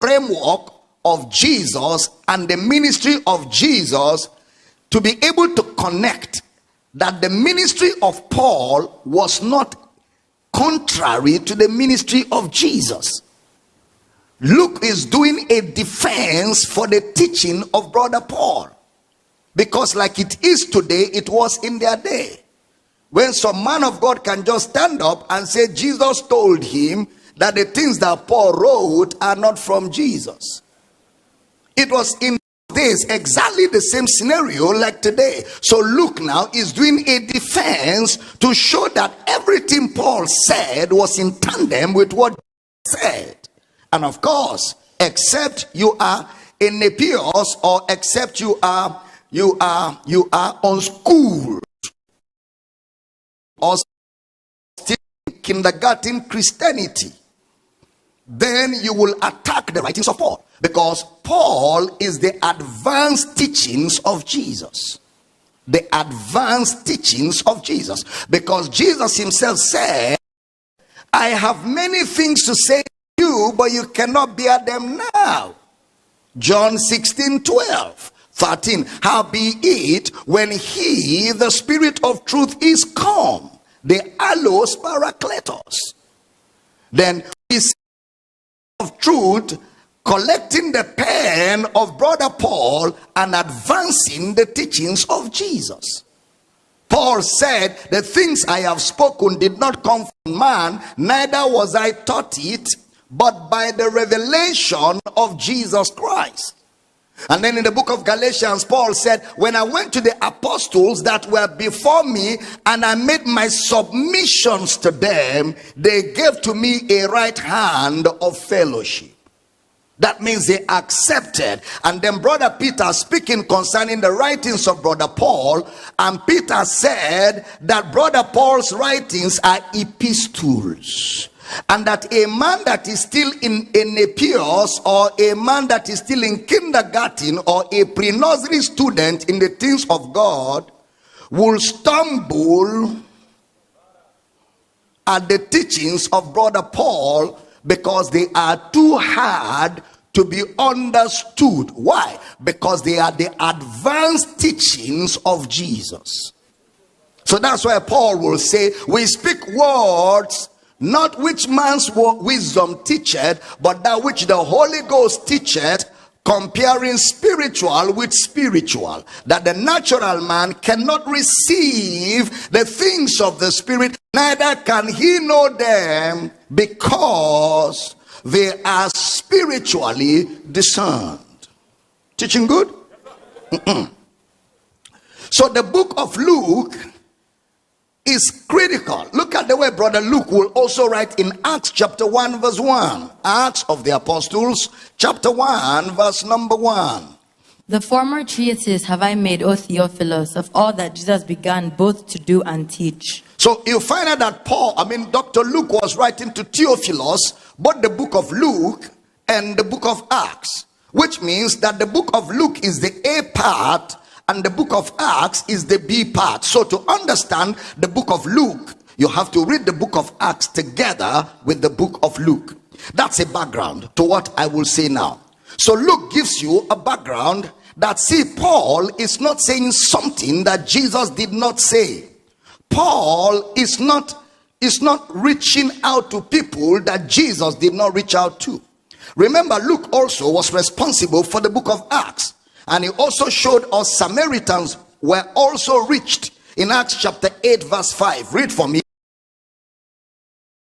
framework of Jesus and the ministry of Jesus to be able to connect that the ministry of Paul was not contrary to the ministry of Jesus. Luke is doing a defense for the teaching of brother Paul, because like it is today, it was in their day, when some man of God can just stand up and say Jesus told him that the things that Paul wrote are not from Jesus. It was in days exactly the same scenario like today. So Luke now is doing a defense to show that everything Paul said was in tandem with what he said. And of course, except you are in Nepios, or except you are unschooled or still kindergarten Christianity, then you will attack the writings of Paul, because Paul is the advanced teachings of Jesus. The advanced teachings of Jesus, because Jesus himself said, I have many things to say to you, but you cannot bear them now. John 16:12, 13. Howbeit, when he, the Spirit of truth, is come, the allos parakletos, then is of truth, collecting the pen of brother Paul and advancing the teachings of Jesus. Paul said, the things I have spoken did not come from man, neither was I taught it, but by the revelation of Jesus Christ. And then in the book of Galatians, Paul said, when I went to the apostles that were before me and I made my submissions to them, they gave to me a right hand of fellowship. That means they accepted. And then brother Peter, speaking concerning the writings of brother Paul, and Peter said that brother Paul's writings are epistles, and that a man that is still in Nepios, or a man that is still in kindergarten, or a pre-nursery student in the things of God, will stumble at the teachings of brother Paul, because they are too hard to be understood. Why? Because they are the advanced teachings of Jesus. So that's why Paul will say, we speak words not which man's wisdom teacheth, but that which the Holy Ghost teacheth, comparing spiritual with spiritual, that the natural man cannot receive the things of the Spirit, neither can he know them, because they are spiritually discerned. Teaching good? So the book of Luke is critical. Look at the way brother Luke will also write in Acts chapter 1 verse 1. Acts of the Apostles chapter 1 verse number 1. The former treatises have I made, O Theophilus, of all that Jesus began both to do and teach. So you find out that Dr. Luke was writing to Theophilus both the book of Luke and the book of Acts, which means that the book of Luke is the A part and the book of Acts is the B part. So to understand the book of Luke, you have to read the book of Acts together with the book of Luke. That's a background to what I will say now. So Luke gives you a background that, see, Paul is not saying something that Jesus did not say. Paul is not reaching out to people that Jesus did not reach out to. Remember, Luke also was responsible for the book of Acts. And he also showed us Samaritans were also reached in Acts chapter 8 verse 5. Read for me.